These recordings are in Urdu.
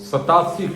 87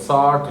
60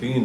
3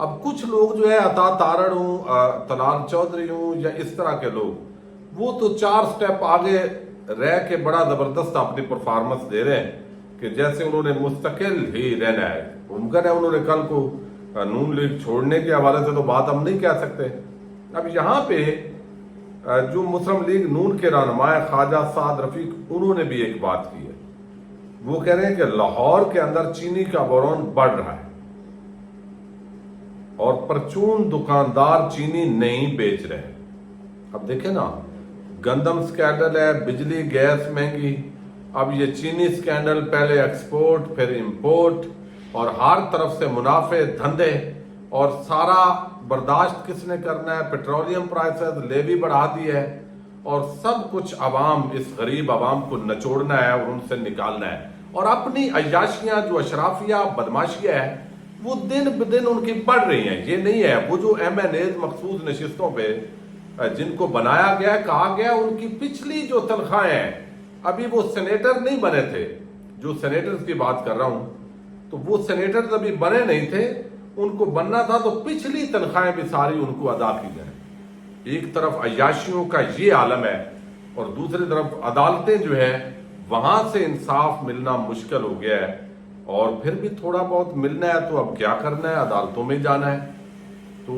اب کچھ لوگ جو ہے عطا تارڑ ہوں، طلال چودھری ہوں یا اس طرح کے لوگ، وہ تو 4 سٹیپ آگے رہ کے بڑا زبردست اپنی پرفارمنس دے رہے ہیں کہ جیسے انہوں نے مستقل ہی رہنا ہے. ممکن ہے انہوں نے کل کو نون لیگ چھوڑنے کے حوالے سے تو بات ہم نہیں کہہ سکتے. اب یہاں پہ جو مسلم لیگ نون کے رہنما خواجہ سعد رفیق، انہوں نے بھی ایک بات کی ہے. وہ کہہ رہے ہیں کہ لاہور کے اندر چینی کا بحران بڑھ رہا ہے اور پرچون دکاندار چینی نہیں بیچ رہے ہیں. اب دیکھیں نا، گندم سکینڈل ہے، بجلی گیس مہنگی، اب یہ چینی سکینڈل، پہلے ایکسپورٹ پھر امپورٹ، اور ہر طرف سے منافع دھندے، اور سارا برداشت کس نے کرنا ہے؟ پیٹرولیم پرائسز لیوی بڑھا دی ہے، اور سب کچھ عوام، اس غریب عوام کو نچوڑنا ہے اور ان سے نکالنا ہے. اور اپنی عیاشیاں جو اشرافیہ بدماشیاں ہیں وہ دن بدن ان کی بڑھ رہی ہیں. یہ نہیں ہے وہ جو ایم این ایز مخصوص نشستوں پہ جن کو بنایا گیا ہے، کہا گیا ان کی پچھلی جو تنخواہیں ہیں، ابھی وہ سینیٹر نہیں بنے تھے، جو سینیٹرز کی بات کر رہا ہوں، تو وہ سینیٹرز ابھی بنے نہیں تھے، ان کو بننا تھا، تو پچھلی تنخواہیں بھی ساری ان کو ادا کی جائیں. ایک طرف عیاشیوں کا یہ عالم ہے اور دوسری طرف عدالتیں جو ہے وہاں سے انصاف ملنا مشکل ہو گیا ہے، اور پھر بھی تھوڑا بہت ملنا ہے تو اب کیا کرنا ہے، عدالتوں میں جانا ہے. تو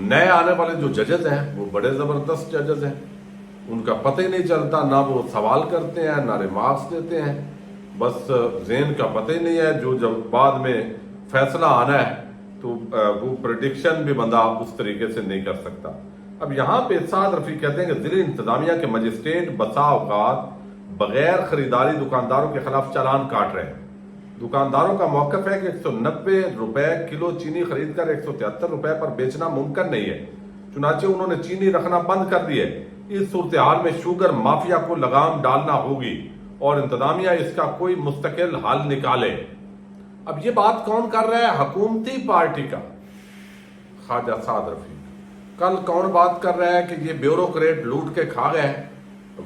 نئے آنے والے جو ججز ہیں وہ بڑے زبردست ججز ہیں، ان کا پتہ ہی نہیں چلتا، نہ وہ سوال کرتے ہیں نہ ریمارکس دیتے ہیں، بس ذہن کا پتہ ہی نہیں ہے. جو جب بعد میں فیصلہ آنا ہے تو وہ پریڈکشن بھی بندہ اس طریقے سے نہیں کر سکتا. اب یہاں پہ سعد رفیق کہتے ہیں کہ ضلع انتظامیہ کے مجسٹریٹ بسا اوقات بغیر خریداری دکانداروں کے خلاف چالان کاٹ رہے ہیں. دکانداروں کا موقف ہے کہ 190 روپے کلو چینی خرید کر 173 روپے پر بیچنا ممکن نہیں ہے، چنانچہ انہوں نے چینی رکھنا بند کر دی ہے. اس صورتحال میں شوگر مافیا کو لگام ڈالنا ہوگی اور انتظامیہ اس کا کوئی مستقل حل نکالے. اب یہ بات کون کر رہا ہے؟ حکومتی پارٹی کا خواجہ سعد رفیق. کل کون بات کر رہا ہے کہ یہ بیوروکریٹ لوٹ کے کھا گئے،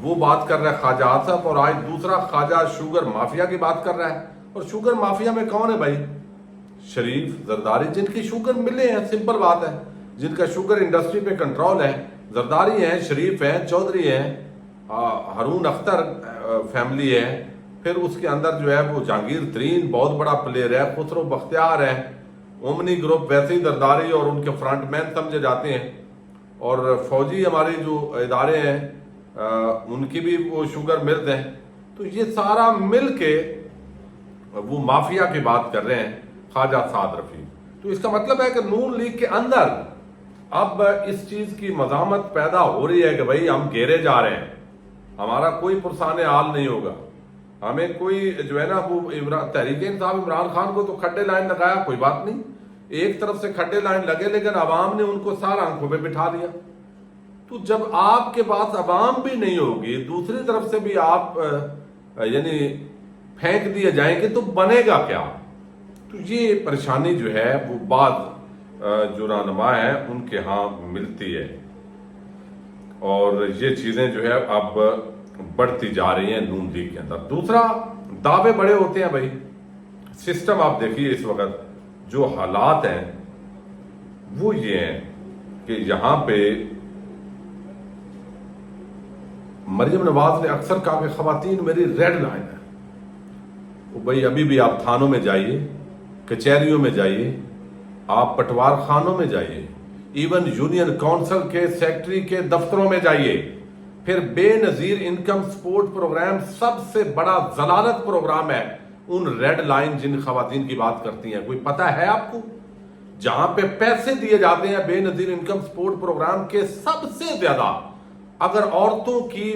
وہ بات کر رہا ہے خواجہ آصف، اور آج دوسرا خواجہ شوگر مافیا کی بات کر رہا ہے. اور شوگر مافیا میں کون ہے بھائی؟ شریف زرداری، جن کی شوگر ملے ہیں، سمپل بات ہے، جن کا شوگر انڈسٹری پہ کنٹرول ہے، زرداری ہیں، شریف ہیں، چودھری ہیں، ہارون اختر فیملی ہے، پھر اس کے اندر جو ہے وہ جہانگیر ترین بہت بڑا پلیئر ہے، خسرو بختیار ہے، اومنی گروپ ویسے ہی زرداری اور ان کے فرنٹ مین سمجھے جاتے ہیں، اور فوجی ہماری جو ادارے ہیں ان کی بھی وہ شوگر ملز ہیں. تو یہ سارا مل کے وہ مافیا کی بات کر رہے ہیں خواجہ سعد رفیق. تو اس کا مطلب ہے کہ نون لیگ کے اندر اب اس چیز کی مزاحمت پیدا ہو رہی ہے کہ بھائی ہم گھیرے جا رہے ہیں، ہمارا کوئی پرسان حال نہیں ہوگا، ہمیں کوئی جو ہے نا وہ تحریک انصاف عمران خان کو تو کھڈے لائن لگایا، کوئی بات نہیں، ایک طرف سے کھڈے لائن لگے لیکن عوام نے ان کو سارا آنکھوں پہ بٹھا دیا. تو جب آپ کے پاس عوام بھی نہیں ہوگی، دوسری طرف سے بھی آپ یعنی پھینک دیے جائیں گے تو بنے گا کیا؟ تو یہ پریشانی جو ہے وہ بعض جو رہنما ہیں ان کے ہاں ملتی ہے، اور یہ چیزیں جو ہے اب بڑھتی جا رہی ہیں نون لیگ کے اندر. دوسرا، دعوے بڑے ہوتے ہیں بھائی. سسٹم آپ دیکھیے اس وقت جو حالات ہیں وہ یہ ہیں کہ یہاں پہ مریم نواز نے اکثر کہا کہ خواتین میری ریڈ لائن ہے. وہ بھائی ابھی بھی آپ تھانوں میں جائیے، کچہریوں میں جائیے، آپ پٹوار خانوں میں جائیے، ایون یونین کونسل کے سیکٹری کے دفتروں میں جائیے، پھر بے نظیر انکم سپورٹ پروگرام سب سے بڑا ضلالت پروگرام ہے. ان ریڈ لائن جن خواتین کی بات کرتی ہیں، کوئی پتہ ہے آپ کو؟ جہاں پہ پیسے دیے جاتے ہیں بے نظیر انکم سپورٹ پروگرام کے سب سے زیادہ، اگر عورتوں کی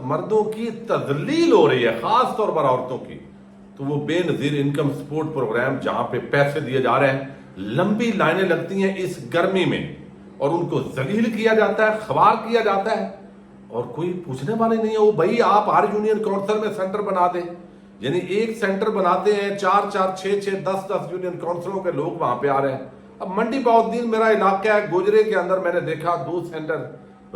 مردوں کی تذلیل ہو رہی ہے، خاص طور پر عورتوں کی، تو وہ بے نظیر انکم سپورٹ پروگرام جہاں پہ پیسے دیے جا رہے ہیں، لمبی لائنیں لگتی ہیں اس گرمی میں، اور ان کو ذلیل کیا جاتا ہے، خوار کیا جاتا ہے، اور کوئی پوچھنے والے نہیں ہے. وہ بھائی آپ ہر یونین کونسل میں سینٹر بنا دیں، یعنی ایک سینٹر بناتے ہیں، 4 6 10 یونین کونسلوں کے لوگ وہاں پہ آ رہے ہیں. اب منڈی بہاؤالدین میرا علاقہ ہے، گوجرے کے اندر میں نے دیکھا 2 سینٹر،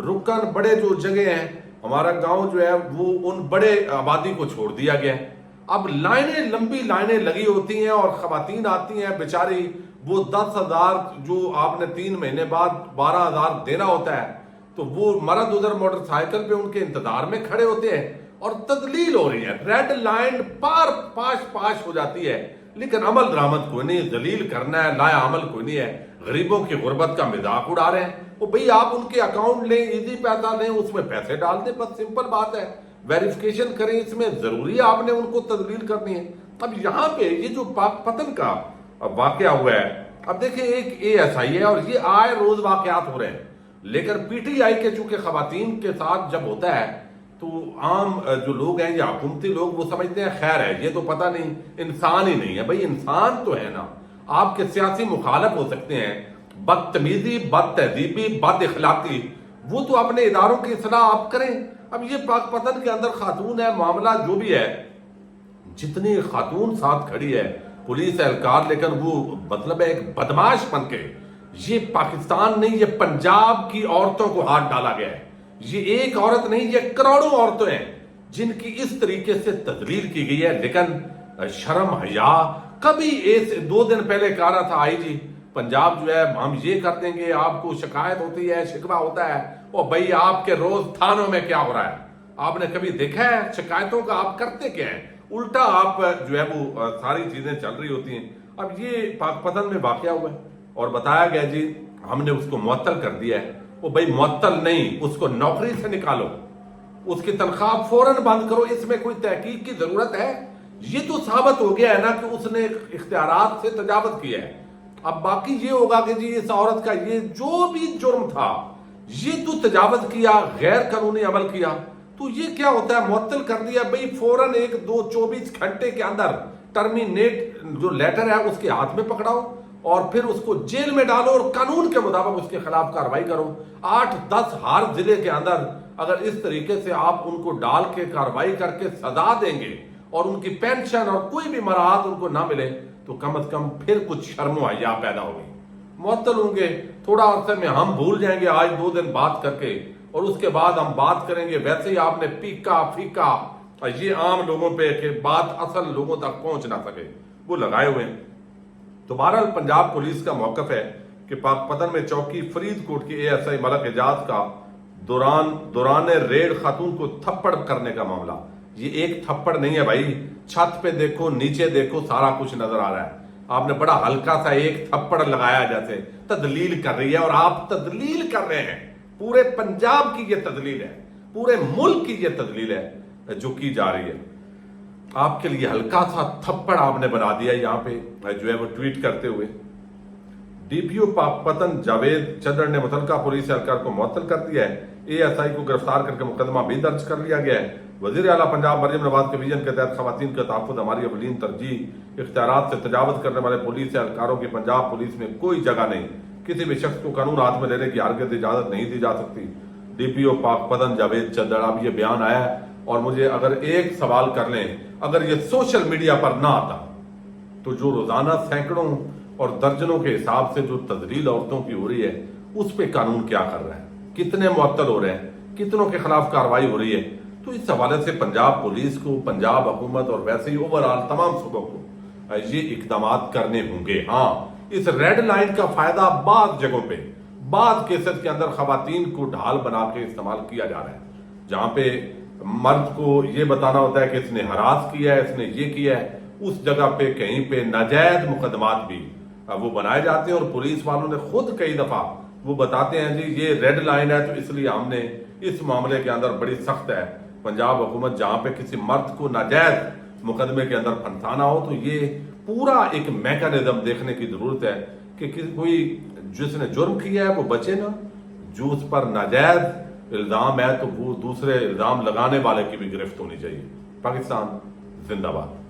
رکن بڑے جو جگہ ہیں، ہمارا گاؤں جو ہے وہ ان بڑے آبادی کو چھوڑ دیا گیا ہے. اب لائنیں، لمبی لائنیں لگی ہوتی ہیں، اور خواتین آتی ہیں بیچاری وہ 10,000 جو آپ نے 3 مہینے بعد 12,000 دینا ہوتا ہے تو وہ مرد ادھر موٹر سائیکل پہ ان کے انتظار میں کھڑے ہوتے ہیں اور تدلیل ہو رہی ہے، ریڈ لائن پار پاش ہو جاتی ہے، لیکن عمل درآمد کوئی نہیں، ذلیل کرنا ہے، لایا عمل کوئی نہیں ہے، غریبوں کی غربت کا مذاق اڑا رہے ہیں۔ وہ بھئی آپ ان کے اکاؤنٹ لیں، ایزی پیسہ لیں، اس میں پیسے ڈال دیں، بس سمپل بات ہے، ویریفیکیشن کریں، اس میں ضروری ہے آپ نے ان کو تدلیل کرنی ہے۔ اب یہاں پہ یہ جو پاک پتن کا واقعہ ہوا ہے، اب دیکھیں ایک ASI ہے اور یہ آئے روز واقعات ہو رہے ہیں، لیکن PTI کے چونکہ خواتین کے ساتھ جب ہوتا ہے تو عام جو لوگ ہیں یا حکومتی لوگ وہ سمجھتے ہیں خیر ہے، یہ تو پتہ نہیں انسان ہی نہیں ہے۔ بھئی انسان تو ہے نا، آپ کے سیاسی مخالف ہو سکتے ہیں، بدتمیزی، بد تہذیبی، بد اخلاقی، وہ تو اپنے اداروں کی اصلاح آپ کریں۔ اب یہ پاک پتن کے اندر خاتون ہے، معاملہ جو بھی ہے، جتنی خاتون ساتھ کھڑی ہے پولیس اہلکار، لیکن وہ مطلب ہے ایک بدماش بن کے، یہ پاکستان نہیں، یہ پنجاب کی عورتوں کو ہاتھ ڈالا گیا ہے۔ یہ ایک عورت نہیں، یہ کروڑوں عورتیں ہیں جن کی اس طریقے سے تذلیل کی گئی ہے، لیکن شرم حیا کبھی 2 دن پہلے کہا رہا تھا آئی جی پنجاب جو ہے ہم یہ کر دیں گے، آپ کو شکایت ہوتی ہے، شکوہ ہوتا ہے، اور بھئی آپ کے روز تھانوں میں کیا ہو رہا ہے؟ آپ نے کبھی دیکھا ہے شکایتوں کا آپ کرتے کیا ہیں؟ الٹا آپ جو ہے وہ ساری چیزیں چل رہی ہوتی ہیں۔ اب یہ پاک پتن میں واقعہ ہوا ہے اور بتایا گیا جی ہم نے اس کو معطل کر دیا ہے۔ وہ بھئی معطل نہیں، اس کو نوکری سے نکالو، اس کی تنخواہ فوراً بند کرو، اس میں کوئی تحقیق کی ضرورت ہے؟ یہ تو ثابت ہو گیا ہے نا کہ اس نے اختیارات سے تجاوز کیا ہے۔ اب باقی یہ ہوگا کہ جی اس عورت کا یہ جو بھی جرم تھا، یہ تو تجاوز کیا، غیر قانونی عمل کیا، تو یہ کیا ہوتا ہے؟ معطل کر دیا، بھئی فوراً 24 گھنٹے کے اندر ٹرمینیٹ جو لیٹر ہے اس کے ہاتھ میں پکڑاؤ اور پھر اس کو جیل میں ڈالو اور قانون کے مطابق اس کے خلاف کارروائی کرو۔ 8-10 ہر ضلع کے اندر اگر اس طریقے سے آپ ان کو ڈال کے کارروائی کر کے سزا دیں گے اور ان کی پینشن اور کوئی بھی مراحت ان کو نہ ملے تو کم از کم پھر کچھ شرم و حیا پیدا ہوگی۔ معطل ہوں گے، تھوڑا عرصے میں ہم بھول جائیں گے آج 2 دن بات کر کے، اور اس کے بعد ہم بات کریں گے ویسے ہی آپ نے پیکا فیکا، یہ عام لوگوں پہ کہ بات اصل لوگوں تک پہنچ نہ سکے وہ لگائے ہوئے ہیں۔ تو بہرحال پنجاب پولیس کا موقف ہے کہ پاک پتن میں چوکی فرید کوٹ کی ASI ملک اعجاز کا دوران ریڈ خاتون کو تھپڑ کرنے کا معاملہ، یہ ایک تھپڑ نہیں ہے بھائی، چھت پہ دیکھو، نیچے دیکھو، سارا کچھ نظر آ رہا ہے۔ آپ نے بڑا ہلکا سا ایک تھپڑ لگایا جیسے تدلیل کر رہی ہے، اور آپ تدلیل کر رہے ہیں، پورے پنجاب کی یہ تدلیل ہے، پورے ملک کی یہ تدلیل ہے جو کی جا رہی ہے۔ آپ کے لیے ہلکا سا تھپڑ آپ نے بنا دیا یہاں پہ جو ہے وہ ٹویٹ کرتے ہوئے۔ DPO پاک پتن جاوید چدر نے متعلقہ پولیس اہلکار کو معطل کر دیا ہے، ASI کو گرفتار کر کے مقدمہ بھی درج کر لیا گیا ہے۔ وزیر اعلیٰ پنجاب مریم نواز کے ویژن کے تحت خواتین کا تحفظ ہماری اولین ترجیح، اختیارات سے تجاوز کرنے والے پولیس اہلکاروں کی پنجاب پولیس میں کوئی جگہ نہیں، کسی بھی شخص کو قانون ہاتھ میں لینے کی ہرگز اجازت نہیں دی جا سکتی۔ DPO پاک پتن جاوید چدر، اب یہ بیان آیا ہے اور مجھے اگر ایک سوال کر لیں، اگر یہ سوشل میڈیا پر نہ آتا تو جو روزانہ سینکڑوں اور درجنوں کے حساب سے جو تذلیل عورتوں کی ہو رہی ہے اس پہ قانون کیا کر رہا ہے، کتنے معطل ہو رہے ہیں، کتنوں کے خلاف کارروائی ہو رہی ہے۔ تو اس حوالے سے پنجاب پولیس کو، پنجاب حکومت اور ویسے ہی اوورآل تمام صوبوں کو یہ اقدامات کرنے ہوں گے۔ ہاں، اس ریڈ لائن کا فائدہ بعض جگہوں پہ، بعض کیسز کے اندر خواتین کو ڈھال بنا کے استعمال کیا جا رہا ہے، جہاں پہ مرد کو یہ بتانا ہوتا ہے کہ اس نے ہراس کیا ہے، اس نے یہ کیا ہے، اس جگہ پہ کہیں پہ ناجائز مقدمات بھی وہ بنائے جاتے ہیں، اور پولیس والوں نے خود کئی دفعہ وہ بتاتے ہیں جی یہ ریڈ لائن ہے، تو اس لیے ہم نے اس معاملے کے اندر بڑی سخت ہے پنجاب حکومت، جہاں پہ کسی مرد کو ناجائز مقدمے کے اندر پھنسانا ہو تو یہ پورا ایک میکانزم دیکھنے کی ضرورت ہے کہ کوئی جس نے جرم کیا ہے وہ بچے نا، جو اس پر ناجائز الزام ہے تو وہ دوسرے الزام لگانے والے کی بھی گرفت ہونی چاہیے۔ پاکستان زندہ باد۔